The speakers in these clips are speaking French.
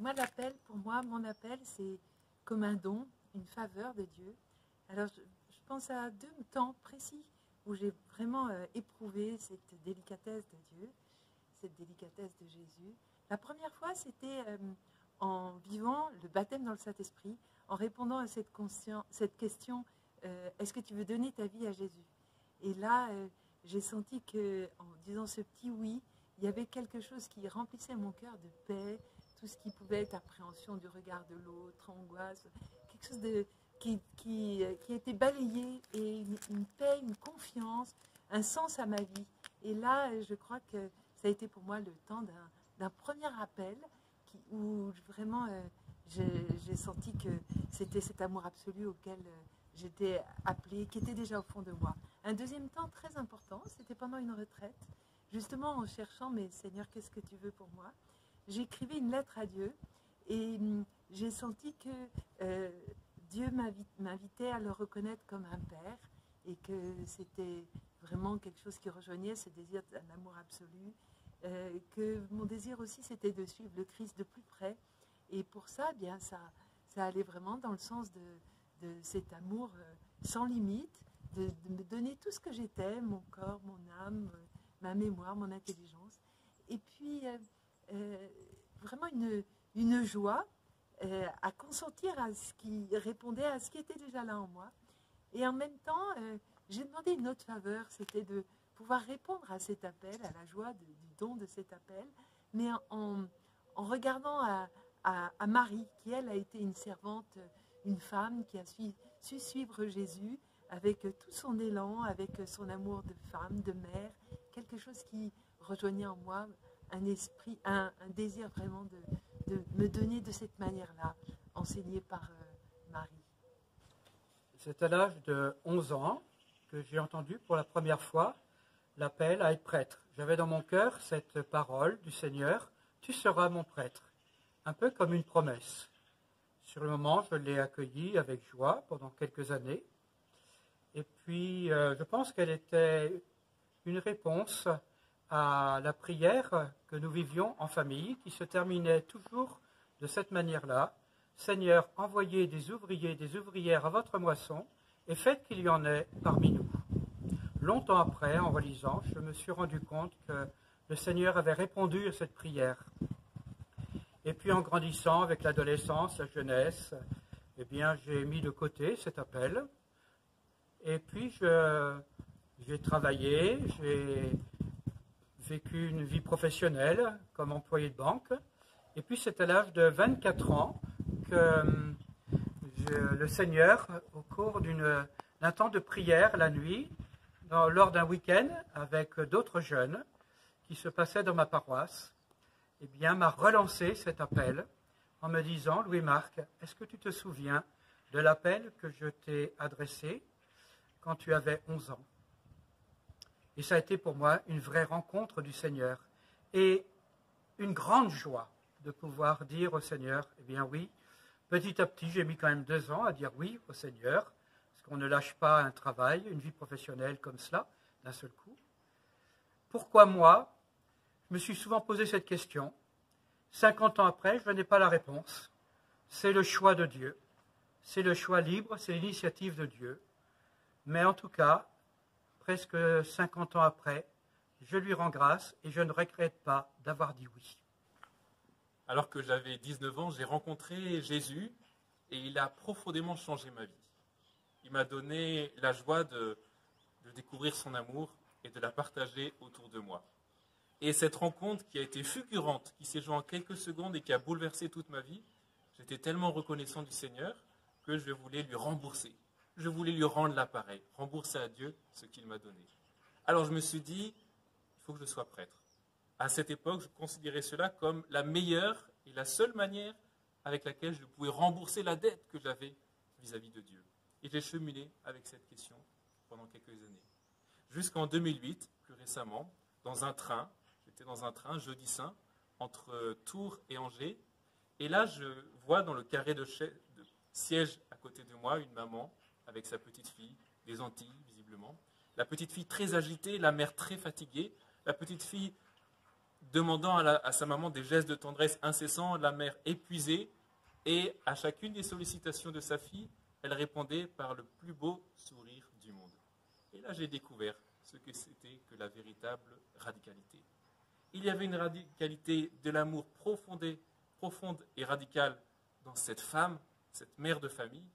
moi, l'appel, pour moi, mon appel, c'est comme un don, une faveur de Dieu. Alors, je pense à deux temps précis où j'ai vraiment éprouvé cette délicatesse de Dieu, cette délicatesse de Jésus. La première fois, c'était en vivant le baptême dans le Saint-Esprit, en répondant à cette question, est-ce que tu veux donner ta vie à Jésus? Et là, j'ai senti qu'en disant ce petit oui, il y avait quelque chose qui remplissait mon cœur de paix, tout ce qui pouvait être appréhension du regard de l'autre, angoisse, quelque chose qui a été balayé, et une paix, une confiance, un sens à ma vie. Et là, je crois que ça a été pour moi le temps d'un premier appel où vraiment j'ai senti que c'était cet amour absolu auquel j'étais appelée, qui était déjà au fond de moi. Un deuxième temps très important, c'était pendant une retraite, justement en cherchant, mais Seigneur, qu'est-ce que tu veux pour moi? J'écrivais une lettre à Dieu et j'ai senti que Dieu m'invitait à le reconnaître comme un père et que c'était vraiment quelque chose qui rejoignait ce désir d'un amour absolu, que mon désir aussi c'était de suivre le Christ de plus près. Et pour ça, eh bien, ça allait vraiment dans le sens de cet amour sans limite, de me donner tout ce que j'étais, mon corps, mon âme, ma mémoire, mon intelligence. Et puis, vraiment une joie à consentir à ce qui répondait à ce qui était déjà là en moi. Et en même temps, j'ai demandé une autre faveur, c'était de pouvoir répondre à cet appel, à la joie du don de cet appel, mais en regardant à Marie, qui elle a été une servante, une femme qui a su suivre Jésus avec tout son élan, avec son amour de femme, de mère, quelque chose qui rejoignait en moi un esprit, un désir vraiment de me donner de cette manière-là, enseigné par Marie. C'est à l'âge de 11 ans que j'ai entendu pour la première fois l'appel à être prêtre. J'avais dans mon cœur cette parole du Seigneur, « Tu seras mon prêtre », un peu comme une promesse. Sur le moment, je l'ai accueillie avec joie pendant quelques années. Et puis, je pense qu'elle était une réponse à la prière que nous vivions en famille, qui se terminait toujours de cette manière-là. « Seigneur, envoyez des ouvriers, des ouvrières à votre moisson, et faites qu'il y en ait parmi nous. » Longtemps après, en relisant, je me suis rendu compte que le Seigneur avait répondu à cette prière. Et puis en grandissant avec l'adolescence, la jeunesse, eh bien, j'ai mis de côté cet appel. Et puis j'ai travaillé, j'ai vécu une vie professionnelle comme employé de banque. Et puis c'est à l'âge de 24 ans que le Seigneur, au cours d'un temps de prière la nuit, lors d'un week-end avec d'autres jeunes qui se passaient dans ma paroisse, eh bien, m'a relancé cet appel en me disant « Louis-Marc, est-ce que tu te souviens de l'appel que je t'ai adressé quand tu avais 11 ans ?» Et ça a été pour moi une vraie rencontre du Seigneur et une grande joie de pouvoir dire au Seigneur « Eh bien oui, petit à petit, j'ai mis quand même 2 ans à dire oui au Seigneur, parce qu'on ne lâche pas un travail, une vie professionnelle comme cela, d'un seul coup. Pourquoi moi? Je me suis souvent posé cette question. 50 ans après, je n'ai pas la réponse. C'est le choix de Dieu. C'est le choix libre, c'est l'initiative de Dieu. Mais en tout cas, presque 50 ans après, je lui rends grâce et je ne regrette pas d'avoir dit oui. Alors que j'avais 19 ans, j'ai rencontré Jésus et il a profondément changé ma vie. Il m'a donné la joie de découvrir son amour et de la partager autour de moi. Et cette rencontre qui a été fulgurante, qui s'est jouée en quelques secondes et qui a bouleversé toute ma vie, j'étais tellement reconnaissant du Seigneur que je voulais lui rembourser. Je voulais lui rendre l'appareil, rembourser à Dieu ce qu'il m'a donné. Alors je me suis dit, il faut que je sois prêtre. À cette époque, je considérais cela comme la meilleure et la seule manière avec laquelle je pouvais rembourser la dette que j'avais vis-à-vis de Dieu. Et j'ai cheminé avec cette question pendant quelques années. Jusqu'en 2008, plus récemment, j'étais dans un train, jeudi saint, entre Tours et Angers. Et là, je vois dans le carré de siège à côté de moi une maman avec sa petite fille, des Antilles visiblement. La petite fille très agitée, la mère très fatiguée, la petite fille demandant à sa maman des gestes de tendresse incessants, la mère épuisée, et à chacune des sollicitations de sa fille, elle répondait par le plus beau sourire du monde. Et là, j'ai découvert ce que c'était que la véritable radicalité. Il y avait une radicalité de l'amour profonde et radicale dans cette femme, cette mère de famille,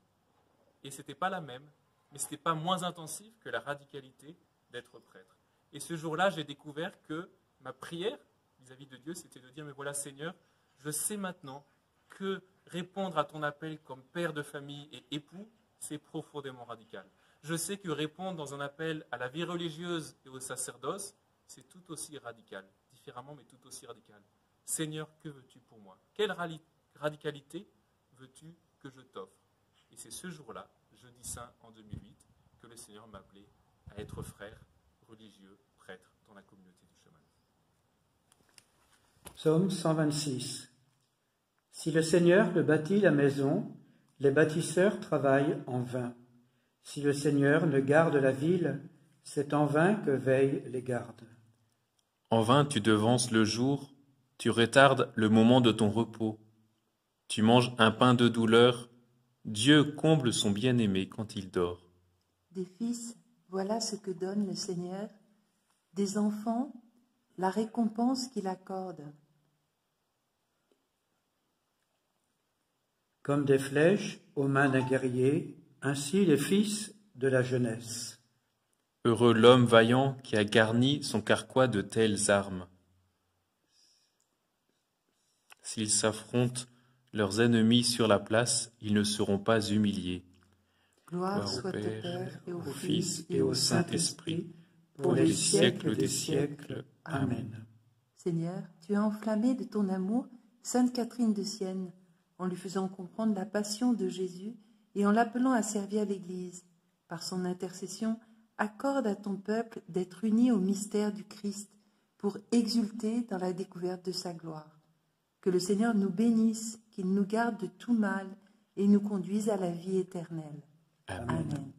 et ce n'était pas la même, mais ce n'était pas moins intensif que la radicalité d'être prêtre. Et ce jour-là, j'ai découvert que ma prière vis-à-vis de Dieu, c'était de dire, mais voilà Seigneur, je sais maintenant que répondre à ton appel comme père de famille et époux, c'est profondément radical. Je sais que répondre dans un appel à la vie religieuse et au sacerdoce, c'est tout aussi radical, différemment mais tout aussi radical. Seigneur, que veux-tu pour moi? Quelle radicalité veux-tu que je t'offre? Et c'est ce jour-là, jeudi saint en 2008, que le Seigneur m'a appelé à être frère, religieux, prêtre dans la communauté du chemin. Psaume 126. Si le Seigneur ne bâtit la maison, les bâtisseurs travaillent en vain. Si le Seigneur ne garde la ville, c'est en vain que veillent les gardes. En vain tu devances le jour, tu retardes le moment de ton repos. Tu manges un pain de douleur, Dieu comble son bien-aimé quand il dort. Des fils, voilà ce que donne le Seigneur. Des enfants, la récompense qu'il accorde. Comme des flèches aux mains d'un guerrier, ainsi les fils de la jeunesse. Heureux l'homme vaillant qui a garni son carquois de telles armes. S'ils s'affrontent leurs ennemis sur la place, ils ne seront pas humiliés. Gloire soit au Père et au Fils et au Saint-Esprit, pour les siècles des siècles. Amen. Seigneur, tu as enflammé de ton amour Sainte Catherine de Sienne, en lui faisant comprendre la passion de Jésus et en l'appelant à servir l'Église. Par son intercession, accorde à ton peuple d'être uni au mystère du Christ pour exulter dans la découverte de sa gloire. Que le Seigneur nous bénisse, qu'il nous garde de tout mal et nous conduise à la vie éternelle. Amen. Amen.